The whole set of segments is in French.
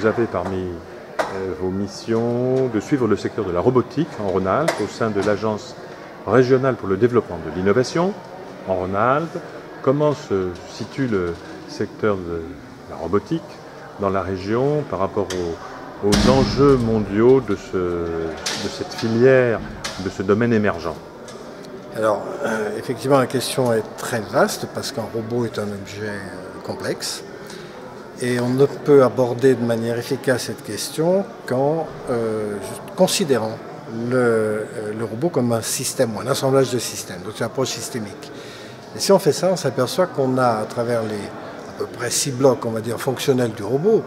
avez parmi vos missions de suivre le secteur de la robotique en Rhône-Alpes au sein de l'Agence régionale pour le développement de l'innovation en Rhône-Alpes. Comment se situe le secteur de la robotique dans la région par rapport aux enjeux mondiaux de cette filière, de ce domaine émergent? Alors, effectivement, la question est très vaste parce qu'un robot est un objet complexe et on ne peut aborder de manière efficace cette question qu'en considérant le robot comme un système ou un assemblage de systèmes, donc une approche systémique. Et si on fait ça, on s'aperçoit qu'on a à travers les à peu près 6 blocs, on va dire, fonctionnels du robot,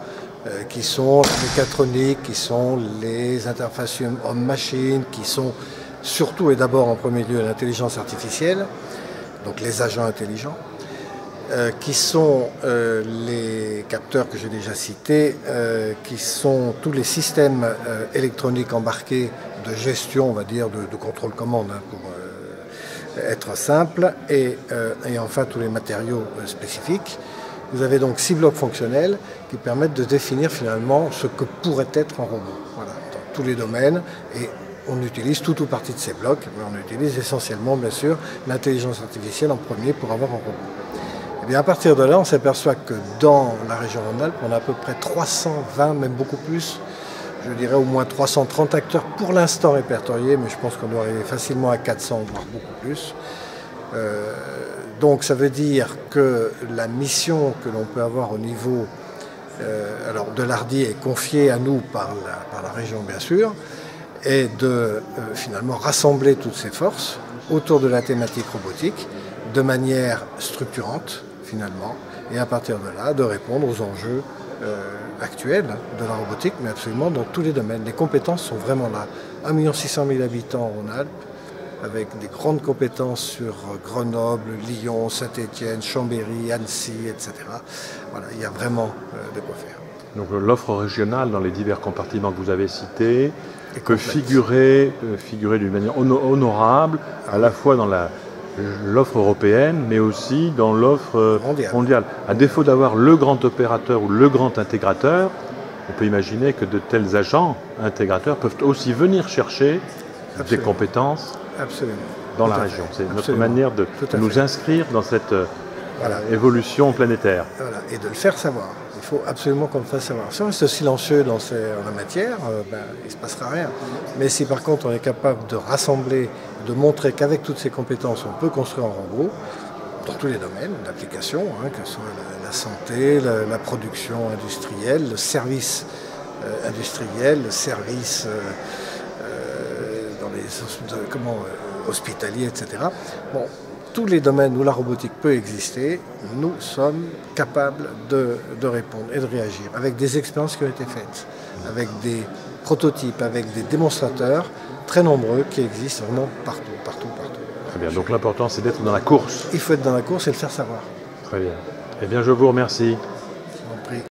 qui sont la mécatronique, qui sont les interfaces homme-machine, qui sont surtout et d'abord en premier lieu l'intelligence artificielle, donc les agents intelligents, qui sont les capteurs que j'ai déjà cités, qui sont tous les systèmes électroniques embarqués de gestion, on va dire, de contrôle commande, hein, pour être simple, et enfin tous les matériaux spécifiques. Vous avez donc 6 blocs fonctionnels qui permettent de définir finalement ce que pourrait être un robot, voilà, dans tous les domaines. Et on utilise tout ou partie de ces blocs, mais on utilise essentiellement, bien sûr, l'intelligence artificielle en premier pour avoir un robot. Et bien à partir de là, on s'aperçoit que dans la région Rhône-Alpes, on a à peu près 320, même beaucoup plus, je dirais au moins 330 acteurs pour l'instant répertoriés, mais je pense qu'on doit arriver facilement à 400, voire beaucoup plus. Donc ça veut dire que la mission que l'on peut avoir au niveau de l'Ardi est confiée à nous par la région, bien sûr, et de finalement rassembler toutes ces forces autour de la thématique robotique de manière structurante finalement, et à partir de là de répondre aux enjeux actuels de la robotique, mais absolument dans tous les domaines. Les compétences sont vraiment là. 1 600 000 habitants en Rhône-Alpes, avec des grandes compétences sur Grenoble, Lyon, Saint-Étienne, Chambéry, Annecy, etc. Voilà, il y a vraiment de quoi faire. Donc l'offre régionale dans les divers compartiments que vous avez cités peut figurer d'une manière honorable, à la fois dans l'offre européenne, mais aussi dans l'offre mondiale. À défaut d'avoir le grand opérateur ou le grand intégrateur, on peut imaginer que de tels agents intégrateurs peuvent aussi venir chercher des compétences dans la région. C'est notre manière de nous inscrire dans cette évolution planétaire. Voilà. Et de le faire savoir. Il faut absolument qu'on le fasse savoir. Si on reste silencieux dans la matière, il ne se passera rien. Mais si par contre on est capable de rassembler, de montrer qu'avec toutes ces compétences, on peut construire un robot dans tous les domaines d'application, hein, que ce soit la santé, la production industrielle, le service industriel, le service hospitalier, etc. Bon, tous les domaines où la robotique peut exister, nous sommes capables de répondre et de réagir avec des expériences qui ont été faites, avec des prototypes, avec des démonstrateurs très nombreux qui existent vraiment partout. Très bien, donc l'important c'est d'être dans la course. Il faut être dans la course et le faire savoir. Très bien. Eh bien je vous remercie.